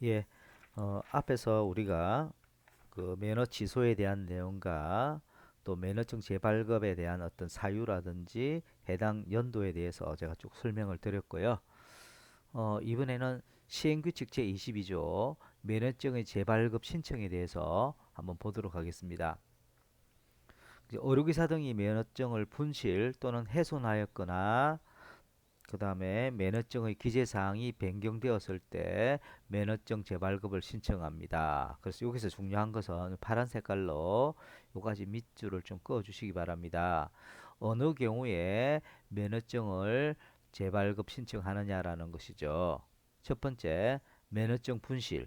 예, 앞에서 우리가 그 면허 취소에 대한 내용과 또 면허증 재발급에 대한 어떤 사유라든지 해당 연도에 대해서 제가 쭉 설명을 드렸고요. 이번에는 시행규칙 제22조 면허증의 재발급 신청에 대해서 한번 보도록 하겠습니다. 이제 의료기사 등이 면허증을 분실 또는 훼손하였거나 그 다음에 면허증의 기재사항이 변경되었을 때 면허증 재발급을 신청합니다. 그래서 여기서 중요한 것은 파란 색깔로 요가지 밑줄을 좀 그어 주시기 바랍니다. 어느 경우에 면허증을 재발급 신청하느냐라는 것이죠. 첫 번째, 면허증 분실.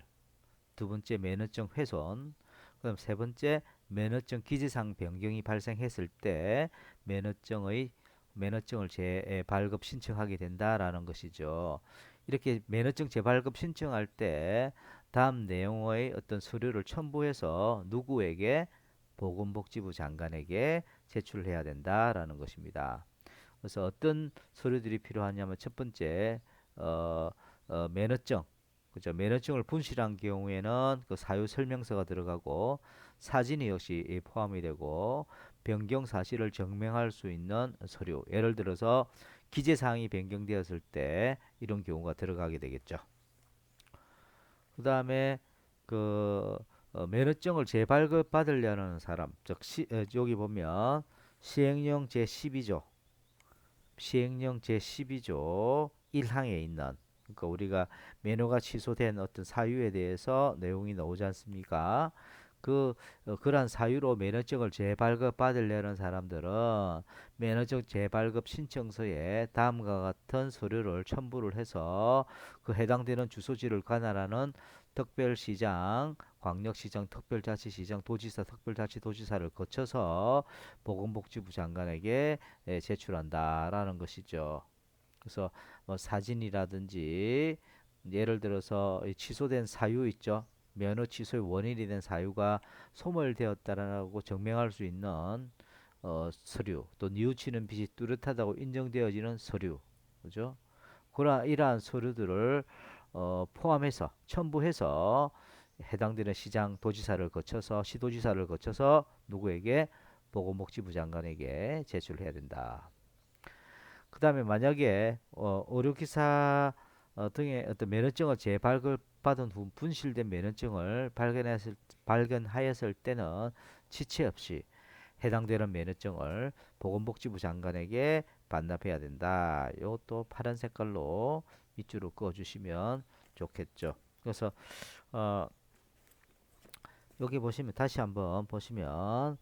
두 번째, 면허증 훼손. 그다음 세 번째, 면허증 기재사항 변경이 발생했을 때 면허증의 면허증을 재발급 신청하게 된다라는 것이죠. 이렇게 면허증 재발급 신청할 때 다음 내용의 어떤 서류를 첨부해서 누구에게 보건복지부 장관에게 제출해야 된다라는 것입니다. 그래서 어떤 서류들이 필요하냐면 첫 번째 어, 면허증 그죠? 면허증을 분실한 경우에는 그 사유 설명서가 들어가고 사진이 역시 포함이 되고 변경 사실을 증명할 수 있는 서류. 예를 들어서 기재 사항이 변경되었을 때 이런 경우가 들어가게 되겠죠. 그다음에 그 면허증을 재발급 받으려는 사람, 즉 여기 보면 시행령 제12조 시행령 제12조 1항에 있는 그러니까 우리가 면허가 취소된 어떤 사유에 대해서 내용이 나오지 않습니까? 그러한 사유로 면허증을 재발급 받으려는 사람들은 면허증 재발급 신청서에 다음과 같은 서류를 첨부를 해서 그 해당되는 주소지를 관할하는 특별시장, 광역시장, 특별자치시장, 도지사, 특별자치도지사를 거쳐서 보건복지부 장관에게 제출한다라는 것이죠. 그래서 뭐 사진이라든지 예를 들어서 취소된 사유 있죠. 면허 취소의 원인이 된 사유가 소멸되었다라고 증명할 수 있는 서류, 또 뉘우치는 빚이 뚜렷하다고 인정되어지는 서류, 그죠? 이러한 서류들을 포함해서 첨부해서 해당되는 시장, 도지사를 거쳐서 시도지사를 거쳐서 누구에게 보건복지부 장관에게 제출해야 된다. 그 다음에 만약에 의료기사 등의 어떤 면허증을 재발급받은 후 분실된 면허증을 발견하였을 때는 지체 없이 해당되는 면허증을 보건복지부 장관에게 반납해야 된다. 이것도 파란 색깔로 밑줄을 그어주시면 좋겠죠. 그래서 어, 여기 보시면 다시 한번 보시면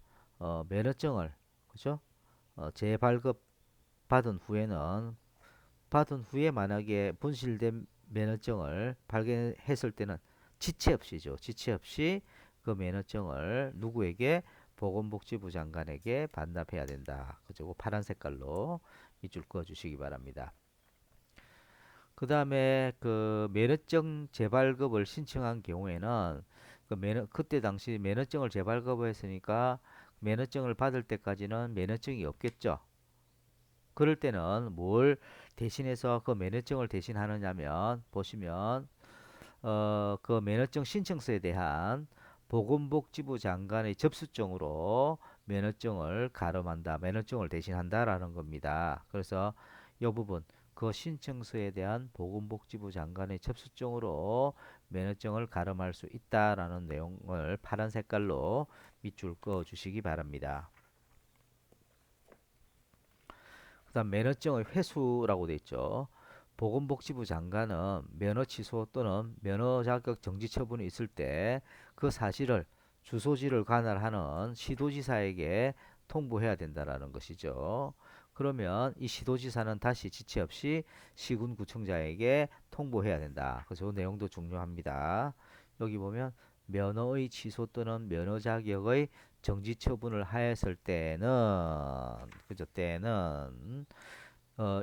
면허증을 그죠? 재발급 받은 후에 만약에 분실된 면허증을 발견했을 때는 지체 없이죠. 지체 없이 그 면허증을 누구에게 보건복지부 장관에게 반납해야 된다. 그죠? 그 파란 색깔로 밑줄 그어 주시기 바랍니다. 그 다음에 그 면허증 재발급을 신청한 경우에는 그때 당시 면허증을 재발급했으니까 면허증을 받을 때까지는 면허증이 없겠죠. 그럴 때는 뭘 대신해서 그 면허증을 대신하느냐면 보시면 그 면허증 신청서에 대한 보건복지부 장관의 접수증으로 면허증을 가름한다. 면허증을 대신한다라는 겁니다. 그래서 이 부분 그 신청서에 대한 보건복지부 장관의 접수증으로 면허증을 가름할 수 있다라는 내용을 파란 색깔로 밑줄 그어 주시기 바랍니다. 그다음 면허증의 회수라고 돼 있죠. 보건복지부 장관은 면허 취소 또는 면허 자격 정지 처분이 있을 때 그 사실을 주소지를 관할하는 시도지사에게 통보해야 된다라는 것이죠. 그러면 이 시도지사는 다시 지체 없이 시군구청장에게 통보해야 된다. 그래서 그 내용도 중요합니다. 여기 보면 면허의 취소 또는 면허 자격의 정지 처분을 하였을 때는 그죠 때는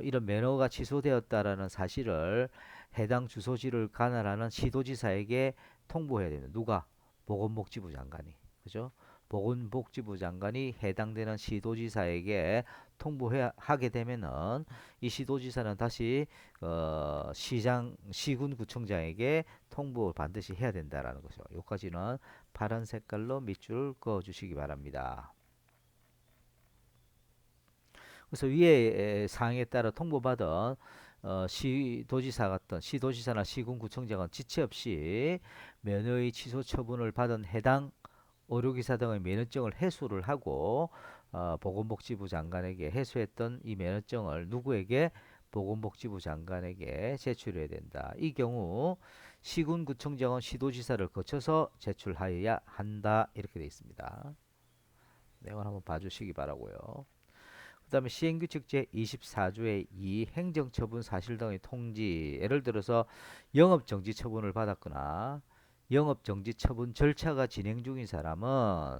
이런 면허가 취소되었다라는 사실을 해당 주소지를 관할하는 시도지사에게 통보해야 됩니다. 누가? 보건복지부 장관이. 그죠? 보건복지부 장관이 해당되는 시도지사에게 통보하게 되면은 이 시도지사는 다시 시군구청장에게 통보 반드시 해야 된다라는 거죠. 여기까지는 파란 색깔로 밑줄 그어 주시기 바랍니다. 그래서 위에 사항에 따라 통보받은 시도지사 같은 시도지사나 시군구청장은 지체 없이 면허의 취소 처분을 받은 해당 의료기사 등의 면허증을 해소를 하고 보건복지부 장관에게 해소했던 이 면허증을 누구에게 보건복지부 장관에게 제출해야 된다. 이 경우 시군구청장은 시도지사를 거쳐서 제출하여야 한다. 이렇게 되어 있습니다. 내용 한번 봐주시기 바라고요. 그 다음에 시행규칙 제24조의 2 행정처분 사실 등의 통지 예를 들어서 영업정지 처분을 받았거나 영업정지 처분 절차가 진행 중인 사람은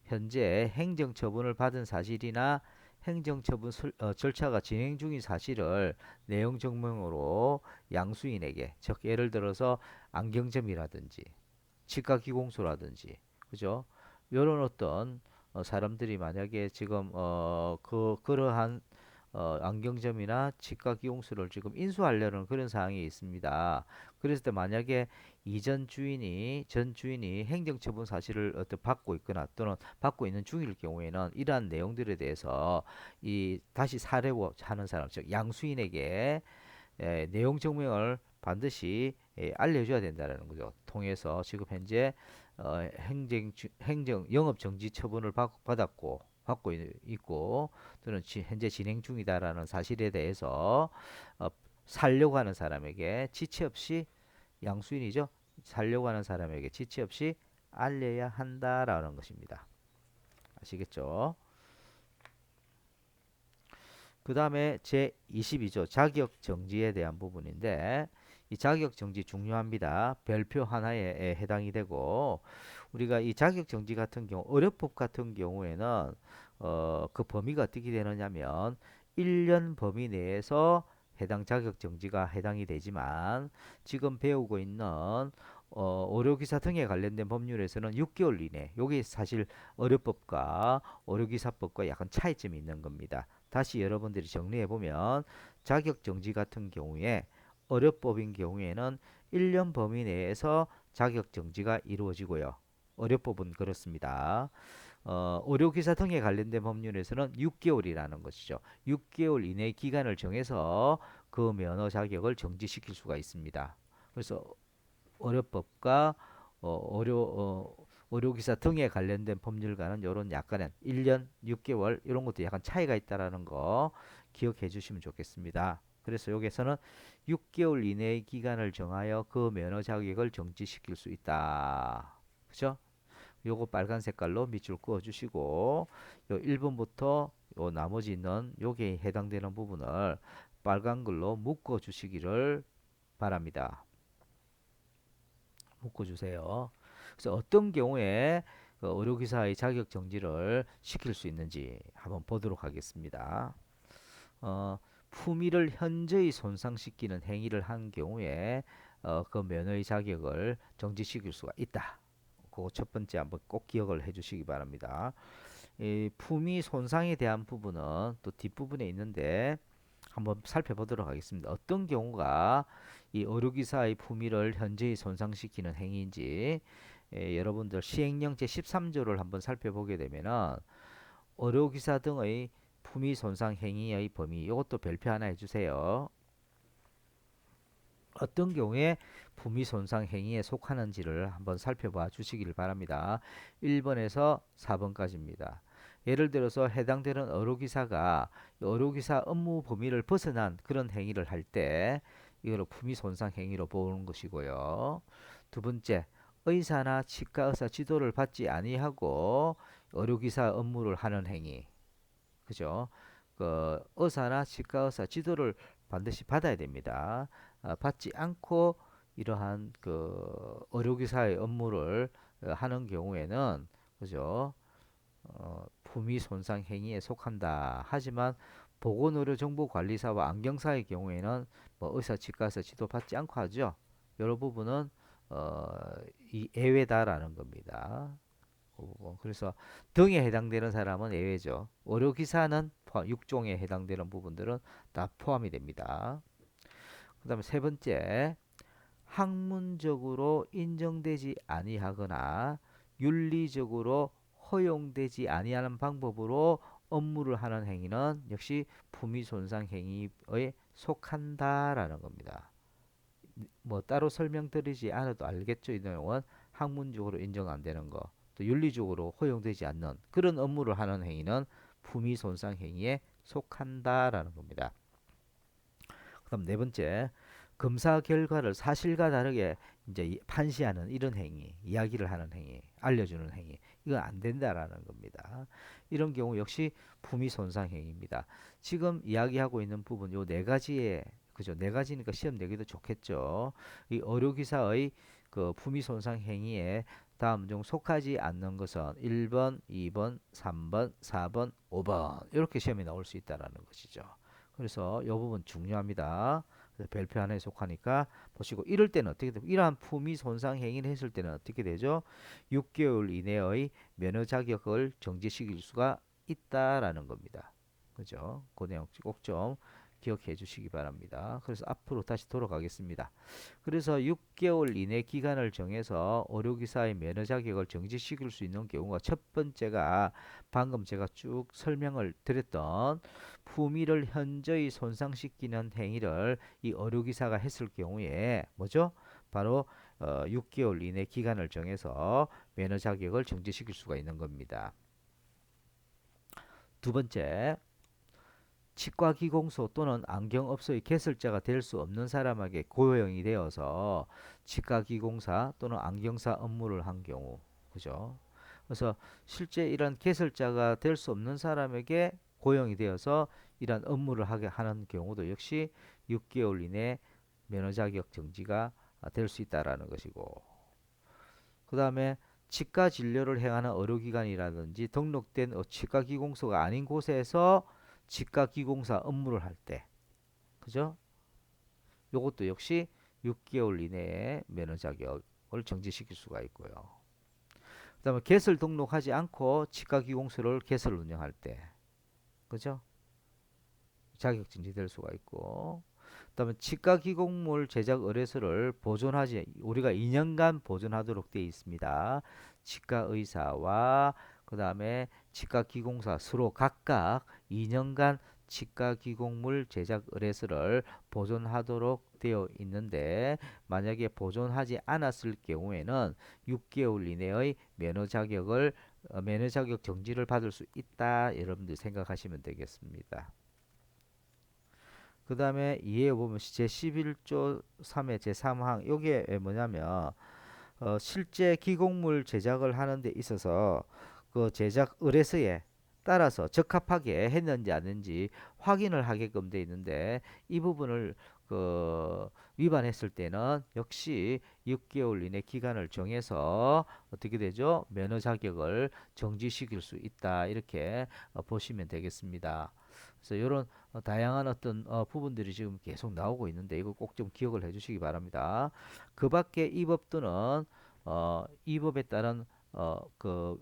현재 행정처분을 받은 사실이나 행정처분 절차가 진행 중인 사실을 내용 증명으로 양수인에게 즉 예를 들어서 안경점이라든지 치과기공소라든지 그죠? 요런 어떤 사람들이 만약에 지금 그러한 안경점이나 치과 기용수를 지금 인수하려는 그런 사항이 있습니다. 그랬을 때 만약에 이전 주인이 전 주인이 행정처분 사실을 어떤 받고 있거나 또는 받고 있는 중일 경우에는 이러한 내용들에 대해서 이 다시 사려고 하는 사람 즉 양수인에게 내용 증명을 반드시 알려줘야 된다는 거죠. 통해서 지금 현재 행정 영업 정지 처분을 받고 있고 또는 현재 진행 중이다라는 사실에 대해서 어, 살려고 하는 사람에게 지체 없이 양수인이죠. 살려고 하는 사람에게 지체 없이 알려야 한다라는 것입니다. 아시겠죠? 그 다음에 제22조 자격 정지에 대한 부분인데 이 자격 정지 중요합니다. 별표 하나에 해당이 되고 우리가 이 자격 정지 같은 경우 의료법 같은 경우에는 그 범위가 어떻게 되느냐면 1년 범위 내에서 해당 자격 정지가 해당이 되지만 지금 배우고 있는 의료기사 등에 관련된 법률에서는 6개월 이내 요게 사실 의료법과 의료기사법과 약간 차이점이 있는 겁니다. 다시 여러분들이 정리해 보면 자격 정지 같은 경우에 의료법인 경우에는 1년 범위 내에서 자격 정지가 이루어지고요. 의료법은 그렇습니다. 의료기사 등에 관련된 법률에서는 6개월이라는 것이죠. 6개월 이내 기간을 정해서 그 면허 자격을 정지시킬 수가 있습니다. 그래서 의료법과 의료기사 등에 관련된 법률과는 이런 약간은 1년, 6개월 이런 것도 약간 차이가 있다라는 거 기억해 주시면 좋겠습니다. 그래서 여기서는 6개월 이내의 기간을 정하여 그 면허 자격을 정지시킬 수 있다. 그죠? 요거 빨간 색깔로 밑줄 그어 주시고 요 1번부터 요 나머지 있는 요게 해당되는 부분을 빨간 글로 묶어 주시기를 바랍니다. 묶어 주세요. 그래서 어떤 경우에 그 의료기사의 자격 정지를 시킬 수 있는지 한번 보도록 하겠습니다. 품위를 현저히 손상시키는 행위를 한 경우에 그 면허의 자격을 정지시킬 수가 있다. 그거 첫 번째 한번 꼭 기억을 해주시기 바랍니다. 이 품위 손상에 대한 부분은 또 뒷부분에 있는데 한번 살펴보도록 하겠습니다. 어떤 경우가 이 의료기사의 품위를 현저히 손상시키는 행위인지 여러분들 시행령 제13조를 한번 살펴보게 되면은 의료기사 등의 품위 손상 행위의 범위 이것도 별표 하나 해주세요. 어떤 경우에 품위 손상 행위에 속하는지를 한번 살펴봐 주시길 바랍니다. 1번에서 4번까지입니다. 예를 들어서 해당되는 의료기사가 의료기사 업무 범위를 벗어난 그런 행위를 할 때 이걸 품위 손상 행위로 보는 것이고요. 두 번째, 의사나 치과 의사 지도를 받지 아니하고 의료기사 업무를 하는 행위. 그죠? 그 의사나 치과 의사 지도를 반드시 받아야 됩니다. 받지 않고 이러한 그 의료기사의 업무를 하는 경우에는 그죠? 품위 손상 행위에 속한다. 하지만 보건의료정보관리사와 안경사의 경우에는 뭐 의사, 치과의사 지도받지 않고 하죠. 여러 부분은 이 예외다라는 겁니다. 그 부분. 그래서 등에 해당되는 사람은 예외죠. 의료기사는 포함, 6종에 해당되는 부분들은 다 포함이 됩니다. 그 다음에 세 번째, 학문적으로 인정되지 아니하거나 윤리적으로 허용되지 아니하는 방법으로 업무를 하는 행위는 역시 품위손상 행위에 속한다라는 겁니다. 뭐 따로 설명드리지 않아도 알겠죠. 이 내용은 학문적으로 인정 안 되는 거, 또 윤리적으로 허용되지 않는 그런 업무를 하는 행위는 품위손상 행위에 속한다라는 겁니다. 그다음 네 번째, 검사 결과를 사실과 다르게 이제 판시하는 이런 행위, 이야기를 하는 행위, 알려주는 행위, 이건 안 된다라는 겁니다. 이런 경우 역시 품위 손상 행위입니다. 지금 이야기하고 있는 부분 요 네 가지의 그죠? 네 가지니까 시험 내기도 좋겠죠. 이 의료기사의 그 품위 손상 행위에 다음 중 속하지 않는 것은 1번, 2번, 3번, 4번, 5번 이렇게 시험에 나올 수 있다라는 것이죠. 그래서 이 부분 중요합니다. 그래서 별표 하나에 속하니까 보시고 이럴 때는 어떻게 됩니까? 이러한 품위 손상 행위를 했을 때는 어떻게 되죠? 6개월 이내의 면허 자격을 정지시킬 수가 있다라는 겁니다. 그죠? 그 내용 꼭 좀 기억해 주시기 바랍니다. 그래서 앞으로 다시 돌아가겠습니다. 그래서 6개월 이내 기간을 정해서 의료기사의 면허 자격을 정지시킬 수 있는 경우가 첫 번째가 방금 제가 쭉 설명을 드렸던 품위를 현저히 손상시키는 행위를 이 의료기사가 했을 경우에 뭐죠? 바로 6개월 이내 기간을 정해서 면허 자격을 정지시킬 수가 있는 겁니다. 두 번째, 치과기공소 또는 안경업소의 개설자가 될 수 없는 사람에게 고용이 되어서 치과기공사 또는 안경사 업무를 한 경우, 그죠? 그래서 실제 이런 개설자가 될 수 없는 사람에게 고용이 되어서 이런 업무를 하게 하는 경우도 역시 6개월 이내 면허 자격 정지가 될 수 있다라는 것이고, 그 다음에 치과 진료를 행하는 의료기관이라든지 등록된 치과기공소가 아닌 곳에서 치과기공사 업무를 할 때, 그죠? 요것도 역시 6개월 이내에 면허 자격을 정지시킬 수가 있고요. 그 다음에 개설 등록하지 않고 치과기공소를 개설 운영할 때, 그죠? 자격 정지될 수가 있고, 그다음에 치과 기공물 제작 의뢰서를 보존하지 우리가 2년간 보존하도록 되어 있습니다. 치과 의사와 그다음에 치과 기공사 서로 각각 2년간 치과 기공물 제작 의뢰서를 보존하도록 되어 있는데 만약에 보존하지 않았을 경우에는 6개월 이내의 면허 자격 정지를 받을 수 있다. 여러분들 생각하시면 되겠습니다. 그 다음에 이에 보면 제11조 3의 제3항 요게 뭐냐면 실제 기공물 제작을 하는 데 있어서 그 제작 의뢰서에 따라서 적합하게 했는지 아닌지 확인을 하게끔 돼 있는데 이 부분을 그 위반했을 때는 역시 6개월 이내 기간을 정해서 어떻게 되죠? 면허 자격을 정지시킬 수 있다. 이렇게 보시면 되겠습니다. 그래서 이런 다양한 어떤 부분들이 지금 계속 나오고 있는데 이거 꼭 좀 기억을 해주시기 바랍니다. 그 밖에 이 법도는 이 법에 따른 그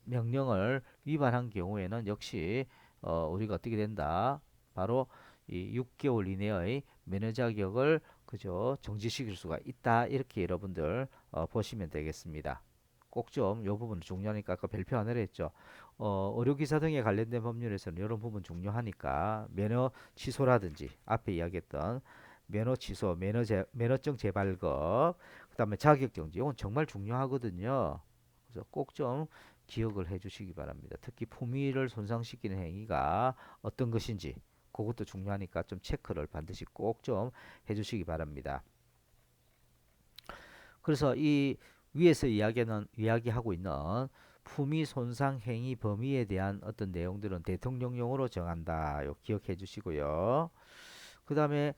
명령을 위반한 경우에는 역시 우리가 어떻게 된다? 바로 이 6개월 이내의 면허 자격을 그저 정지시킬 수가 있다. 이렇게 여러분들 보시면 되겠습니다. 꼭 좀 이 부분 중요하니까 아까 별표 하나를 했죠. 의료기사 등에 관련된 법률에서는 이런 부분 중요하니까 면허 취소라든지 앞에 이야기했던 면허 취소, 면허증 재발급, 그다음에 자격 정지 이건 정말 중요하거든요. 그래서 꼭 좀 기억을 해주시기 바랍니다. 특히 품위를 손상시키는 행위가 어떤 것인지 그것도 중요하니까 좀 체크를 반드시 꼭 좀 해주시기 바랍니다. 그래서 이 위에서 이야기하고 있는 품위 손상 행위 범위에 대한 어떤 내용들은 대통령령으로 정한다. 요 기억해 주시고요. 그 다음에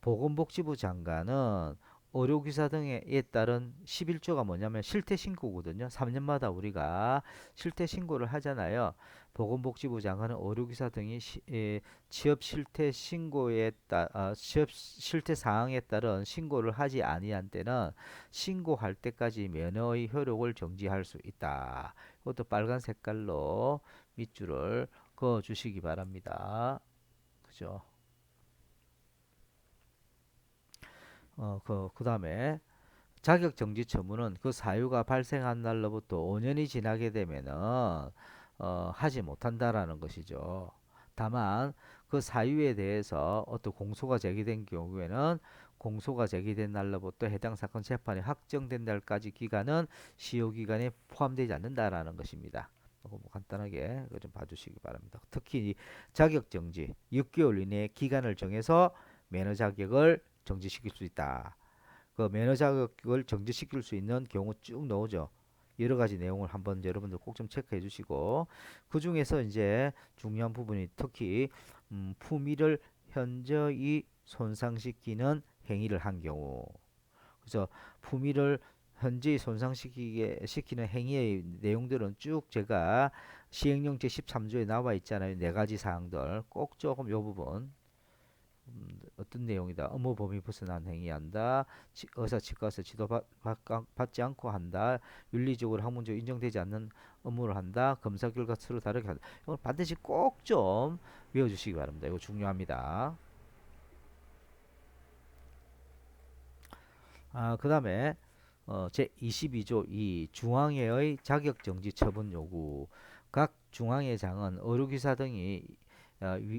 보건복지부 장관은 의료기사 등에 따른 11조가 뭐냐면 실태신고거든요. 3년마다 우리가 실태신고를 하잖아요. 보건복지부 장관은 의료기사 등이 취업 실태신고에 취업 실태사항에 따른 신고를 하지 아니한 때는 신고할 때까지 면허의 효력을 정지할 수 있다. 이것도 빨간 색깔로 밑줄을 그어 주시기 바랍니다. 그죠? 그다음에 자격정지 처분은 그 사유가 발생한 날로부터 5년이 지나게 되면은 하지 못한다라는 것이죠. 다만 그 사유에 대해서 어떤 공소가 제기된 경우에는 공소가 제기된 날로부터 해당 사건 재판이 확정된 날까지 기간은 시효 기간에 포함되지 않는다라는 것입니다. 뭐 간단하게 그거 좀 봐주시기 바랍니다. 특히 자격정지 6개월 이내에 기간을 정해서 매너 자격을 정지시킬 수 있다. 그 매너 자격을 정지시킬 수 있는 경우 쭉 나오죠. 여러 가지 내용을 한번 여러분들 꼭 좀 체크해 주시고 그 중에서 이제 중요한 부분이 특히 품위를 현저히 손상시키는 행위를 한 경우 그래서 품위를 현저히 손상시키게 시키는 행위의 내용들은 쭉 제가 시행령 제13조에 나와 있잖아요. 네 가지 사항들 꼭 조금 요 부분 어떤 내용이다. 업무 범위 벗어난 행위한다. 의사 치과에서 지도받지 않고 한다. 윤리적으로 학문적으로 인정되지 않는 업무를 한다. 검사 결과 서로 다르게 한다. 이걸 반드시 꼭 좀 외워주시기 바랍니다. 이거 중요합니다. 그다음에 제 22조 이 중앙회의 자격정지 처분 요구 각 중앙회장은 의료기사 등이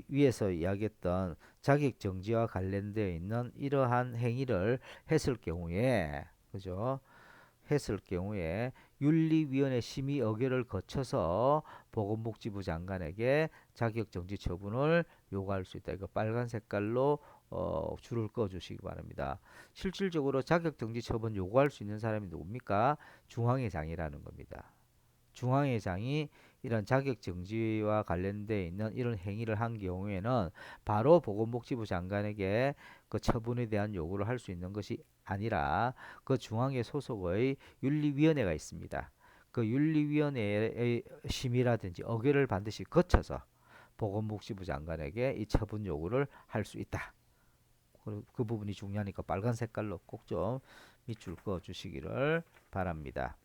위에서 이야기했던 자격정지와 관련되어 있는 이러한 행위를 했을 경우에 그죠? 했을 경우에 윤리위원회 심의 의결을 거쳐서 보건복지부 장관에게 자격정지 처분을 요구할 수 있다. 이거 빨간 색깔로 줄을 그어 주시기 바랍니다. 실질적으로 자격정지 처분 요구할 수 있는 사람이 누굽니까? 중앙회장이라는 겁니다. 중앙회장이 이런 자격정지와 관련돼 있는 이런 행위를 한 경우에는 바로 보건복지부 장관에게 그 처분에 대한 요구를 할 수 있는 것이 아니라 그 중앙회 소속의 윤리위원회가 있습니다. 그 윤리위원회의 심의라든지 의결을 반드시 거쳐서 보건복지부 장관에게 이 처분 요구를 할 수 있다. 그 부분이 중요하니까 빨간 색깔로 꼭 좀 밑줄 그어 주시기를 바랍니다.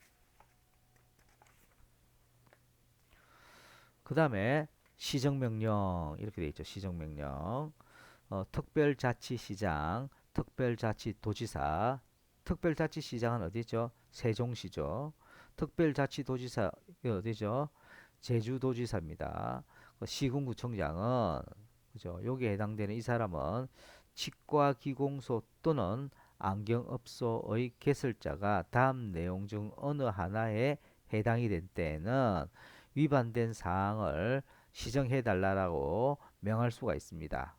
그 다음에 시정명령 이렇게 돼 있죠. 시정명령 특별자치시장, 특별자치도지사 특별자치시장은 어디죠? 세종시죠. 특별자치도지사 어디죠? 제주도지사입니다. 시군구청장은 그죠? 여기에 해당되는 이 사람은 치과기공소 또는 안경업소의 개설자가 다음 내용 중 어느 하나에 해당이 된 때에는 위반된 사항을 시정해 달라고 명할 수가 있습니다.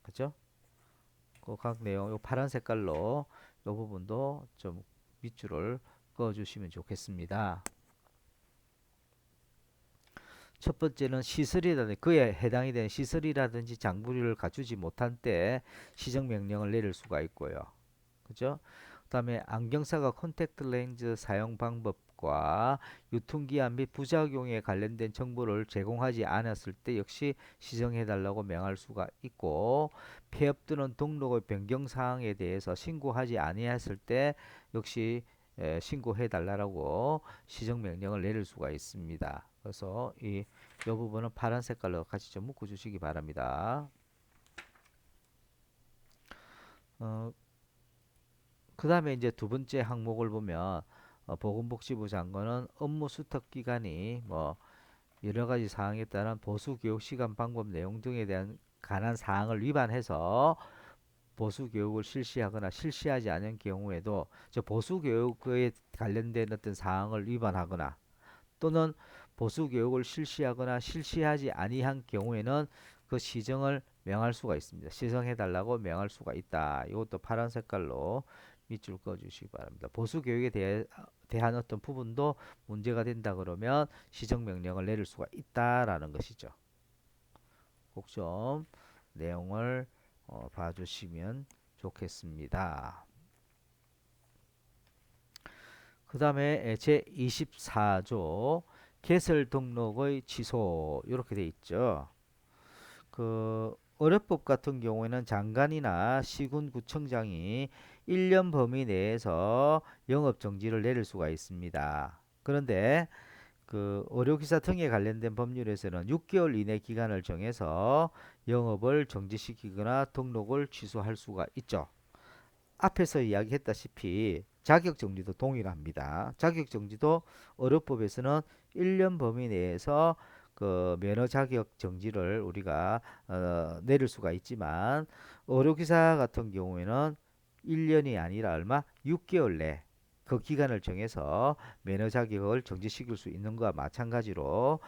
그죠? 그 각 내용 요 파란 색깔로 요 부분도 좀 밑줄을 그어 주시면 좋겠습니다. 첫 번째는 시설이라든지 그에 해당이 되는 시설이라든지 장부를 갖추지 못한 때 시정 명령을 내릴 수가 있고요. 그죠? 그다음에 안경사가 콘택트 렌즈 사용 방법과 유통기한 및 부작용에 관련된 정보를 제공하지 않았을 때 역시 시정해 달라고 명할 수가 있고 폐업 또는 등록의 변경 사항에 대해서 신고하지 아니했을 때 역시 신고해 달라고 시정 명령을 내릴 수가 있습니다. 그래서 이 부분은 파란 색깔로 같이 좀 묶어 주시기 바랍니다. 어, 그 다음에 이제 두 번째 항목을 보면 보건복지부 장관은 업무 수탁 기간이 뭐 여러 가지 사항에 따른 보수 교육 시간 방법 내용 등에 대한 관한 사항을 위반해서 보수 교육을 실시하거나 실시하지 않은 경우에도 저 보수 교육에 관련된 어떤 사항을 위반하거나 또는 보수 교육을 실시하거나 실시하지 아니한 경우에는 그 시정을 명할 수가 있습니다. 시정해 달라고 명할 수가 있다. 이것도 파란 색깔로 밑줄 그어 주시기 바랍니다. 보수 교육에 대한 어떤 부분도 문제가 된다 그러면 시정 명령을 내릴 수가 있다라는 것이죠. 꼭 좀 내용을 봐주시면 좋겠습니다. 그 다음에 제24조 개설 등록의 취소 이렇게 돼 있죠. 그 의료법 같은 경우에는 장관이나 시군구청장이 1년 범위 내에서 영업 정지를 내릴 수가 있습니다. 그런데 그 의료기사 등에 관련된 법률에서는 6개월 이내 기간을 정해서 영업을 정지시키거나 등록을 취소할 수가 있죠. 앞에서 이야기했다시피 자격정지도 동일합니다. 자격정지도 의료법에서는 1년 범위 내에서 그 면허 자격 정지를 우리가 내릴 수가 있지만 의료기사 같은 경우에는 1년이 아니라 얼마? 6개월 내 그 기간을 정해서 면허 자격을 정지시킬 수 있는 것과 마찬가지로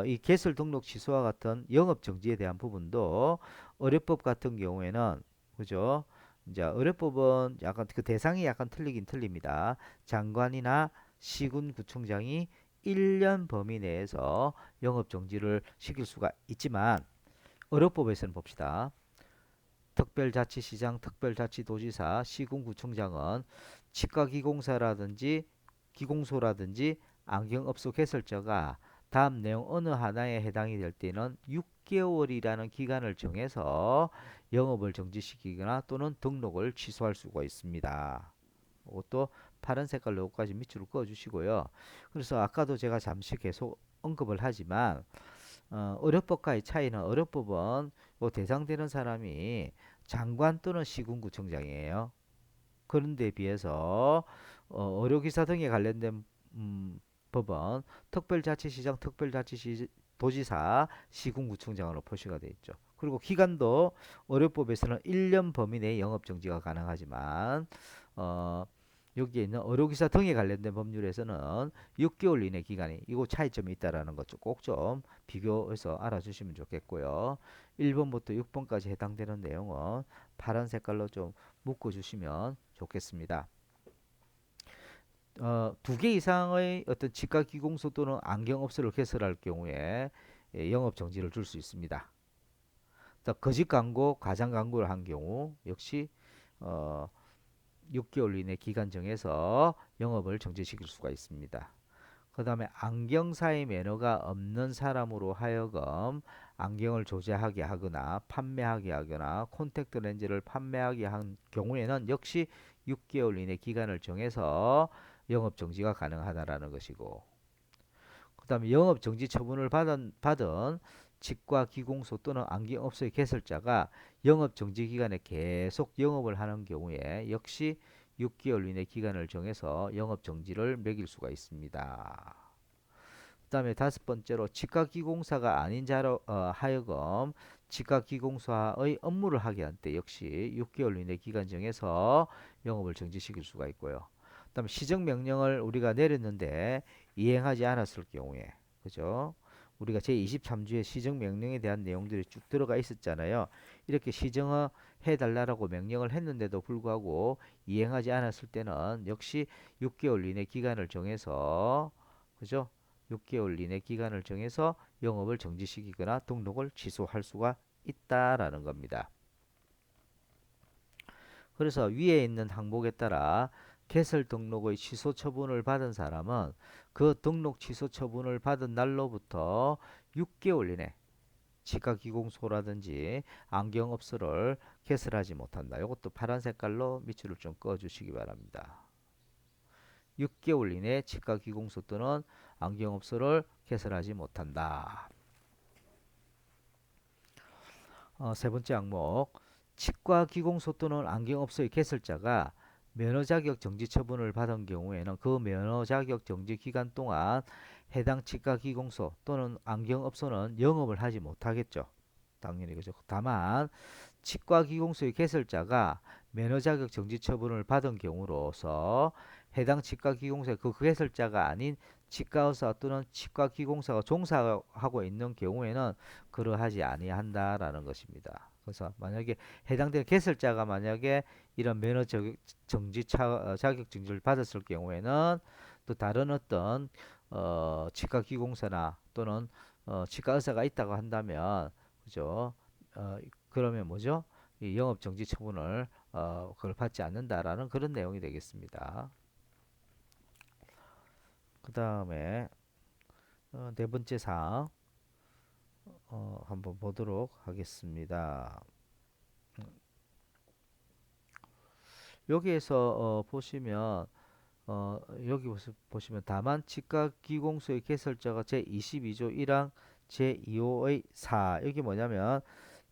이 개설 등록 취소와 같은 영업 정지에 대한 부분도 의료법 같은 경우에는 그죠? 이제 의료법은 약간 그 대상이 약간 틀리긴 틀립니다. 장관이나 시군구청장이 1년 범위 내에서 영업 정지를 시킬 수가 있지만 의료법에서는 봅시다. 특별자치시장, 특별자치도지사, 시군구청장은 치과기공사라든지 기공소라든지 안경업소 개설자가 다음 내용 어느 하나에 해당이 될 때는 6개월이라는 기간을 정해서 영업을 정지시키거나 또는 등록을 취소할 수가 있습니다. 이것도 파란 색깔 로고까지 밑으로 그어주시고요. 그래서 아까도 제가 잠시 계속 언급을 하지만 의료법과의 차이는 의료법은 대상되는 사람이 장관 또는 시군구청장이에요. 그런 데 비해서 의료기사 등에 관련된 법은 특별자치시장, 특별자치도지사, 시군구청장으로 표시가 되어 있죠. 그리고 기간도 의료법에서는 1년 범위 내 영업정지가 가능하지만 어, 여기에 있는 의료기사 등에 관련된 법률에서는 6개월 이내 기간이 이거 차이점이 있다라는 것 꼭 좀 비교해서 알아주시면 좋겠고요. 1번부터 6번까지 해당되는 내용은 파란 색깔로 좀 묶어주시면 좋겠습니다. 두 개 이상의 어떤 치과기공소 또는 안경업소를 개설할 경우에 영업 정지를 줄 수 있습니다. 거짓 광고, 과장 광고를 한 경우 역시 어, 6개월 이내 기간 정해서 영업을 정지시킬 수가 있습니다. 그 다음에 안경사의 매너가 없는 사람으로 하여금 안경을 조제하게 하거나 판매하게 하거나 콘택트 렌즈를 판매하게 한 경우에는 역시 6개월 이내 기간을 정해서 영업 정지가 가능하다라는 것이고 그 다음에 영업 정지 처분을 받은 치과 기공소 또는 안경업소의 개설자가 영업 정지 기간에 계속 영업을 하는 경우에 역시 6개월 이내 기간을 정해서 영업 정지를 매길 수가 있습니다. 그 다음에 다섯 번째로 치과기공사가 아닌 자로 하여금 치과기공사의 업무를 하게 한 때 역시 6개월 이내 기간 정해서 영업을 정지시킬 수가 있고요. 그 다음에 시정명령을 우리가 내렸는데 이행하지 않았을 경우에 그죠? 우리가 제23조의 시정명령에 대한 내용들이 쭉 들어가 있었잖아요. 이렇게 시정해 달라고 명령을 했는데도 불구하고 이행하지 않았을 때는 역시 6개월 이내 기간을 정해서 그죠? 6개월 이내 기간을 정해서 영업을 정지시키거나 등록을 취소할 수가 있다라는 겁니다. 그래서 위에 있는 항목에 따라 개설 등록의 취소 처분을 받은 사람은 그 등록 취소 처분을 받은 날로부터 6개월 이내 치과기공소라든지 안경업소를 개설하지 못한다. 이것도 파란 색깔로 밑줄을 좀 그어주시기 바랍니다. 6개월 이내 치과기공소 또는 안경업소를 개설하지 못한다. 세 번째 항목 치과기공소 또는 안경업소의 개설자가 면허자격 정지 처분을 받은 경우에는 그 면허자격 정지 기간 동안 해당 치과기공소 또는 안경업소는 영업을 하지 못하겠죠. 당연히 그죠. 다만 치과기공소의 개설자가 면허자격 정지 처분을 받은 경우로서 해당 치과기공소의 그 개설자가 아닌 치과의사 또는 치과기공사가 종사하고 있는 경우에는 그러하지 아니한다라는 것입니다. 그래서 만약에 해당되는 개설자가 만약에 이런 면허 정지 자격 정지를 받았을 경우에는 또 다른 어떤 치과기공사나 또는 치과의사가 있다고 한다면 그죠? 그러면 뭐죠? 이 영업 정지 처분을 그걸 받지 않는다라는 그런 내용이 되겠습니다. 그 다음에 네 번째 사항 한번 보도록 하겠습니다. 여기에서 보시면 여기 보시면 다만 치과기공소의 개설자가 제22조 1항 제2호의 4 여기 뭐냐면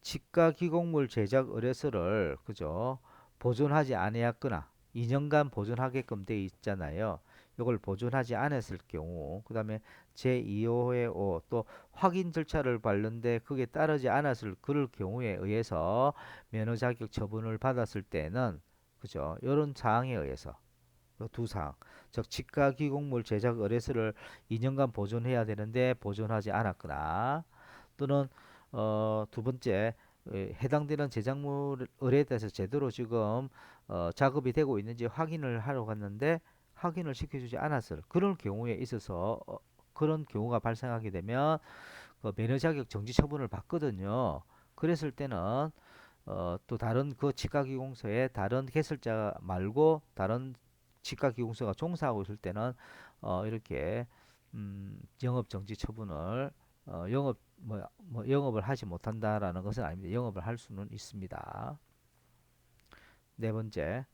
치과기공물 제작 의뢰서를 그죠 보존하지 아니했거나 2년간 보존하게끔 돼 있잖아요. 이걸 보존하지 않았을 경우 그 다음에 제2호의 5 또 확인 절차를 밟는데 그게 따르지 않았을 그럴 경우에 의해서 면허 자격 처분을 받았을 때는 그죠 이런 사항에 의해서 두 사항, 즉 치과기공물 제작 의뢰서를 2년간 보존해야 되는데 보존하지 않았거나 또는 두 번째 해당되는 제작물 의뢰에 대해서 제대로 지금 작업이 되고 있는지 확인을 하러 갔는데 확인을 시켜주지 않았을 그런 경우에 있어서 그런 경우가 발생하게 되면 그 면허 자격 정지 처분을 받거든요. 그랬을 때는 또 다른 그 치과기공소에 다른 개설자 말고 다른 치과기공소가 종사하고 있을 때는 이렇게 영업 정지 처분을 영업을 하지 못한다라는 것은 아닙니다. 영업을 할 수는 있습니다. 네 번째,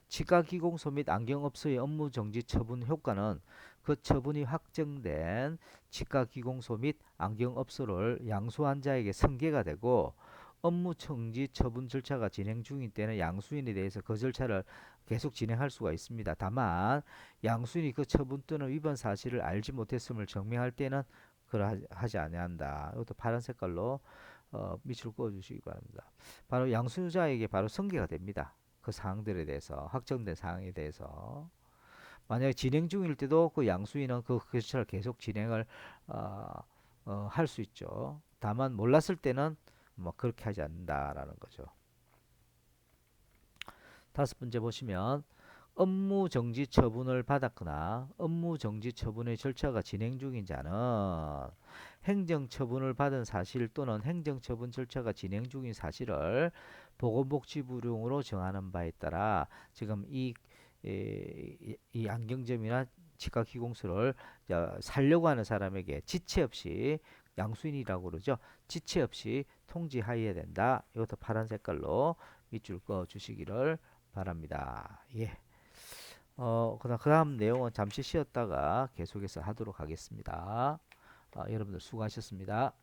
치과기공소 및 안경업소의 업무 정지 처분 효과는 그 처분이 확정된 치과기공소 및 안경업소를 양수한 자에게 승계가 되고 업무 정지 처분 절차가 진행 중인 때는 양수인에 대해서 그 절차를 계속 진행할 수가 있습니다. 다만 양수인이 그 처분 또는 위반 사실을 알지 못했음을 증명할 때는 그러하지 아니한다. 이것도 파란 색깔로 밑줄 그어 주시기 바랍니다. 바로 양수자에게 바로 승계가 됩니다. 그 사항들에 대해서 확정된 사항에 대해서 만약에 진행 중일 때도 그 양수인은 그 절차를 계속 진행을 할 수 있죠. 다만 몰랐을 때는 뭐 그렇게 하지 않는다라는 거죠. 다섯 번째 보시면 업무 정지 처분을 받았거나 업무 정지 처분의 절차가 진행 중인 자는 행정 처분을 받은 사실 또는 행정 처분 절차가 진행 중인 사실을 보건복지부령으로 정하는 바에 따라 지금 이 안경점이나 치과기공소를 살려고 하는 사람에게 지체 없이 양수인이라고 그러죠. 지체 없이 통지하여야 된다. 이것도 파란 색깔로 밑줄 그어 주시기를 바랍니다. 예. 그다음 내용은 잠시 쉬었다가 계속해서 하도록 하겠습니다. 여러분들 수고하셨습니다.